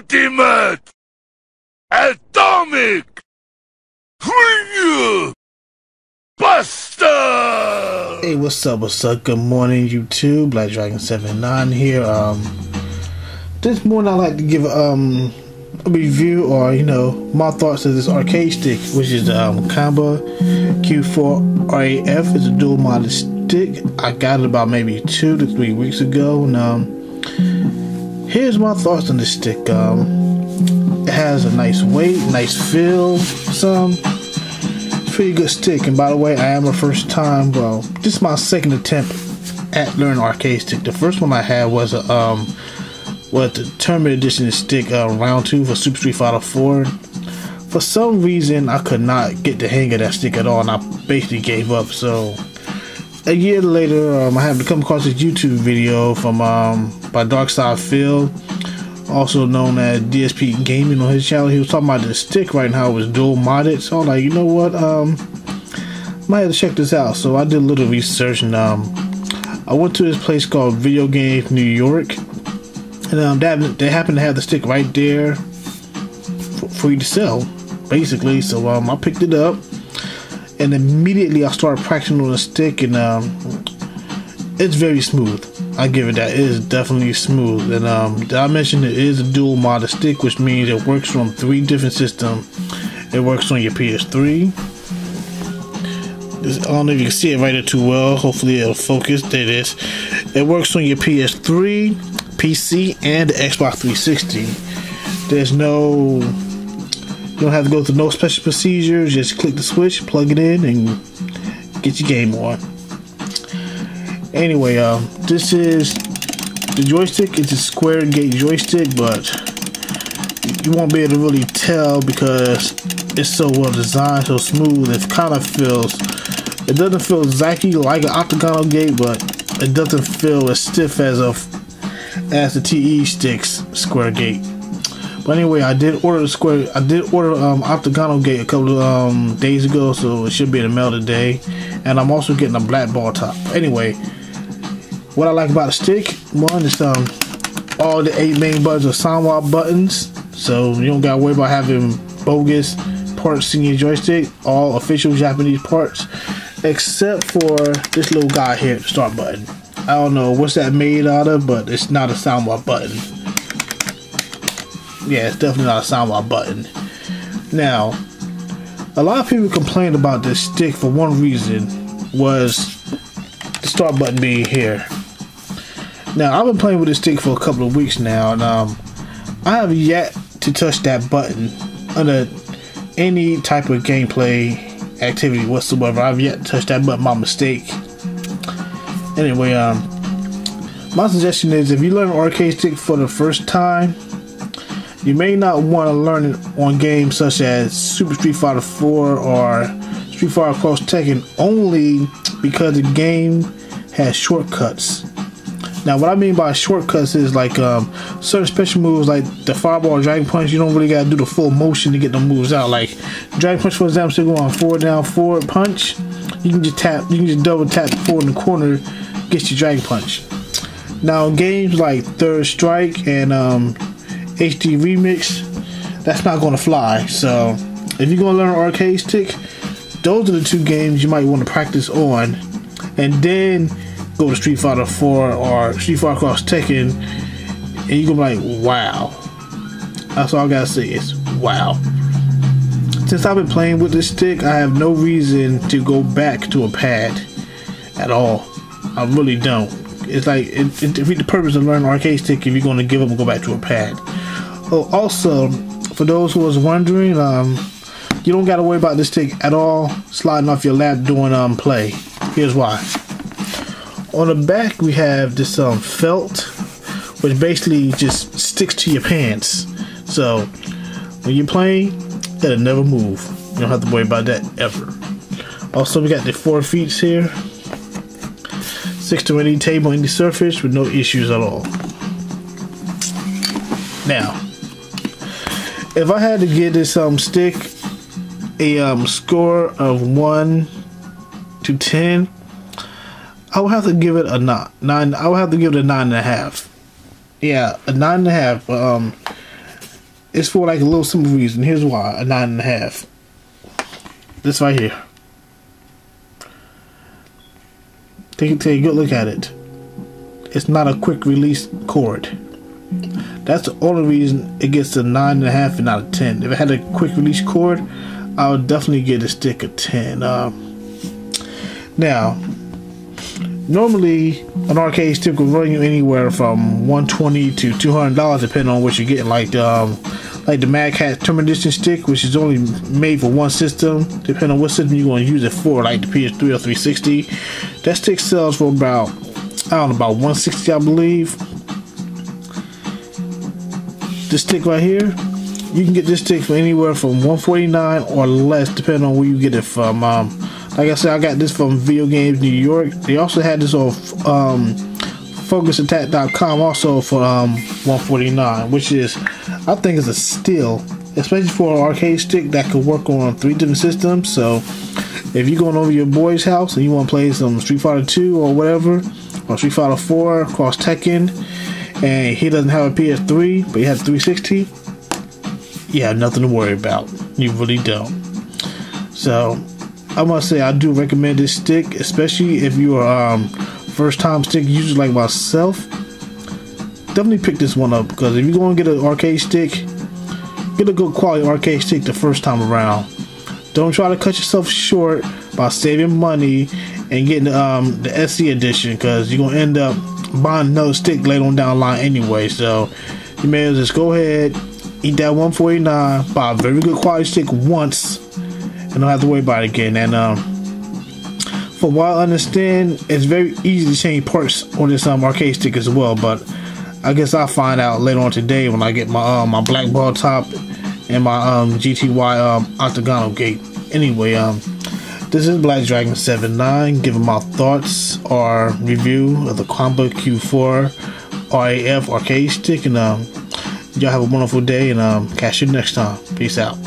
ultimate atomic buster. Hey, what's up? Good morning, YouTube. Black Dragon 79 here. This morning I'd like to give a review, or my thoughts of this arcade stick, which is the QanBa Q4RAF. It's a dual modded stick. I got it about maybe 2 to 3 weeks ago, and here's my thoughts on this stick. It has a nice weight, nice feel, pretty good stick. And by the way, I am a first time, this is my second attempt at learning arcade stick. The first one I had was the tournament edition stick, round 2 for Super Street Fighter 4. For some reason I could not get the hang of that stick at all, and I basically gave up. So a year later, I happened to come across this YouTube video from by Darkside Phil, also known as DSP Gaming, on his channel. He was talking about the stick right now. It was dual modded, so I'm like, you know what, might have to check this out. So I did a little research, and I went to this place called Video Games New York, and they happen to have the stick right there for you to sell, basically. So I picked it up, and immediately I started practicing on the stick, and it's very smooth. I give it that. It is definitely smooth. And did I mention it is a dual modded stick, which means it works on 3 different systems. It works on your PS3. I don't know if you can see it right there too well. Hopefully it'll focus. There it is. It works on your PS3, PC, and the Xbox 360. There's no, you don't have to go through no special procedures. Just click the switch, plug it in, and get your game on. Anyway, this is the joystick. It's a square gate joystick, but you won't be able to really tell because it's so well designed, so smooth. It kind of feels, it doesn't feel exactly like an octagonal gate, but it doesn't feel as stiff as the TE sticks square gate. But anyway, I did order octagonal gate a couple of days ago, so it should be in the mail today. And I'm also getting a black ball top. Anyway, what I like about the stick, one is all the 8 main buttons are soundwire buttons, so you don't gotta worry about having bogus parts in your joystick. All official Japanese parts, except for this little guy here, the start button. I don't know what's that made out of, but it's not a soundwire button. Yeah, it's definitely not a soundwire button. Now, a lot of people complained about this stick for one reason, was the start button being here. Now, I've been playing with this stick for a couple of weeks now, and I have yet to touch that button under any type of gameplay activity whatsoever. I've yet to touch that button by mistake. Anyway, my suggestion is, if you learn an arcade stick for the first time, you may not want to learn it on games such as Super Street Fighter 4 or Street Fighter Cross Tekken, only because the game has shortcuts. Now, what I mean by shortcuts is like certain special moves, like the Fireball or Dragon Punch. You don't really gotta do the full motion to get the moves out. Like Dragon Punch, for example, still going forward, down, forward punch. You can just tap, you can just double tap forward in the corner, get your Dragon Punch. Now, games like Third Strike and HD Remix, that's not gonna fly. So if you're gonna learn an arcade stick, those are the 2 games you might want to practice on, and then go to Street Fighter 4 or Street Fighter Cross Tekken, and you're gonna be like, wow. That's all I gotta say is wow. Since I've been playing with this stick, I have no reason to go back to a pad at all. I really don't. It's like it defeats the purpose of learning arcade stick if you're gonna give up and go back to a pad. Oh, also, for those who was wondering, you don't gotta worry about this stick at all sliding off your lap during play. Here's why. On the back we have this felt, which basically just sticks to your pants. So when you're playing, it'll never move. You don't have to worry about that ever. Also, we got the 4 feet here. 6 to any table, any surface, with no issues at all. Now, if I had to give this stick a score of 1 to 10, I would have to give it a 9. I would have to give it a 9.5. Yeah, a 9.5. It's for like a little simple reason. Here's why: a 9.5. This right here. Take a good look at it. It's not a quick release cord. That's the only reason it gets a 9.5 and not a 10. If it had a quick release cord, I would definitely get a stick a 10. Now, normally an arcade stick will run you anywhere from $120 to $200, depending on what you're getting. Like the Mad Catz Terminal Edition stick, which is only made for one system, depending on what system you're going to use it for, like the PS3 or 360. That stick sells for about, I don't know, about $160, I believe. This stick right here, you can get this stick for anywhere from $149 or less, depending on where you get it from. Like I said, I got this from Video Games New York. They also had this on FocusAttack.com also for $149, which is, I think, is a steal, especially for an arcade stick that could work on 3 different systems. So if you're going over your boy's house and you want to play some Street Fighter 2 or whatever, or Street Fighter 4 Cross Tekken, and he doesn't have a PS3 but he has a 360, you have nothing to worry about. You really don't. So I must say, I do recommend this stick, especially if you're first time stick user like myself. Definitely pick this one up, because if you're going to get an arcade stick, get a good quality arcade stick the first time around. Don't try to cut yourself short by saving money and getting the SC edition, because you're going to end up buying another stick later on down the line anyway. So you may as well just go ahead, eat that $149, buy a very good quality stick once, and don't have to worry about it again. And from what I understand, it's very easy to change parts on this arcade stick as well. But I guess I'll find out later on today when I get my my black ball top and my GTY octagonal gate. Anyway, this is Black Dragon 79 giving my thoughts or review of the QanBa Q4RAF arcade stick. And y'all have a wonderful day, and catch you next time. Peace out.